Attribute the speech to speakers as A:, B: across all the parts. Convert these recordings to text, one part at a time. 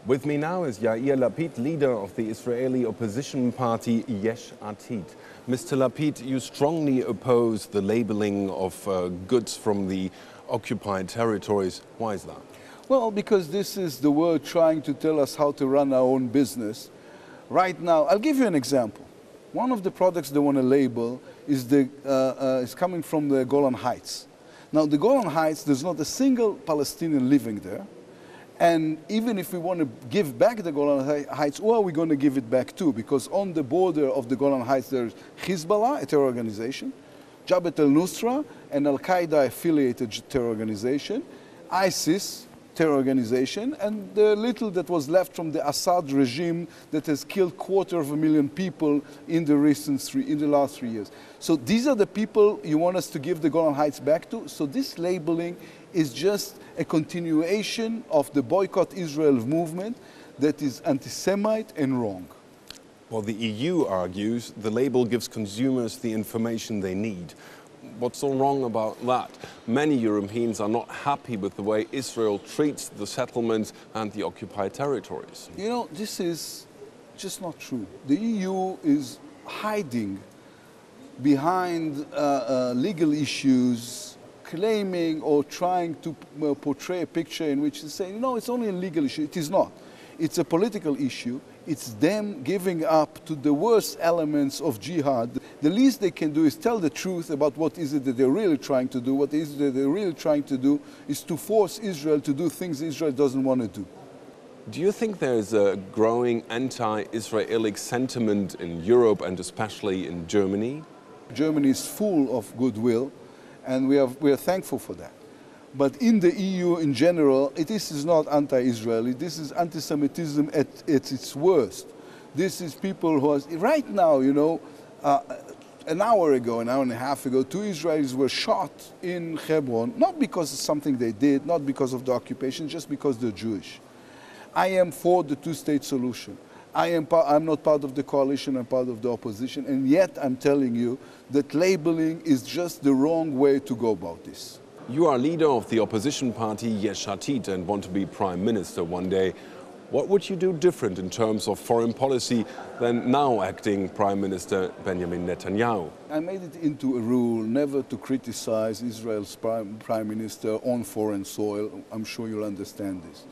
A: With me now is Yair Lapid, leader of the Israeli opposition party Yesh Atid. Mr. Lapid, you strongly oppose the labeling of goods from the occupied territories. Why is that?
B: Well, because this is the world trying to tell us how to run our own business. Right now, I'll give you an example. One of the products they want to label is coming from the Golan Heights. Now, the Golan Heights, there's not a single Palestinian living there. And even if we want to give back the Golan Heights, who are we going to give it back to? Because on the border of the Golan Heights, there's Hezbollah, a terror organization, Jabhat al-Nusra, an al-Qaeda-affiliated terror organization, ISIS, terror organization, and the little that was left from the Assad regime that has killed 250,000 people in the last 3 years. So these are the people you want us to give the Golan Heights back to. So this labeling is just a continuation of the boycott Israel movement that is anti-Semite and wrong.
A: Well, the EU argues the label gives consumers the information they need. What's so wrong about that? Many Europeans are not happy with the way Israel treats the settlements and the occupied territories.
B: You know, this is just not true. The EU is hiding behind legal issues, claiming or trying to portray a picture in which they say, no, it's only a legal issue. It is not. It's a political issue. It's them giving up to the worst elements of jihad. The least they can do is tell the truth about what is it that they're really trying to do. What is it that they're really trying to do is to force Israel to do things Israel doesn't want to do.
A: Do you think there's a growing anti-Israeli sentiment in Europe and especially in Germany?
B: Germany is full of goodwill, and we are thankful for that. But in the EU in general, this is not anti-Israeli. This is anti-Semitism at its worst. This is people who are, right now, you know, an hour and a half ago, 2 Israelis were shot in Hebron, not because of something they did, not because of the occupation, just because they're Jewish. I am for the two-state solution. I'm not part of the coalition, I'm part of the opposition, and yet I'm telling you that labeling is just the wrong way to go about this.
A: You are leader of the opposition party Yesh Atid and want to be prime minister one day. What would you do different in terms of foreign policy than now acting Prime Minister Benjamin Netanyahu?
B: I made it into a rule never to criticize Israel's prime minister on foreign soil. I'm sure you'll understand this.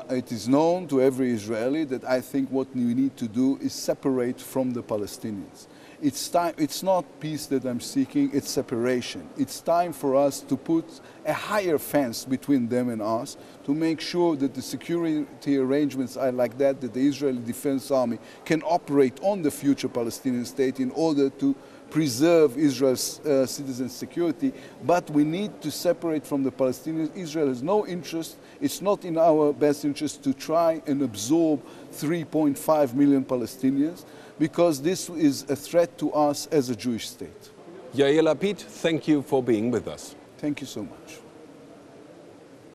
B: It is known to every Israeli that I think what we need to do is separate from the Palestinians. It's not peace that I'm seeking, it's separation. It's time for us to put a higher fence between them and us to make sure that the security arrangements are like that the Israeli Defense Army can operate on the future Palestinian state in order to preserve Israel's citizens' security. But we need to separate from the Palestinians. Israel has no interest. It's not in our best interest to try and absorb 3.5 million Palestinians, because this is a threat to us as a Jewish state.
A: Yair Lapid, thank you for being with us.
B: Thank you so much.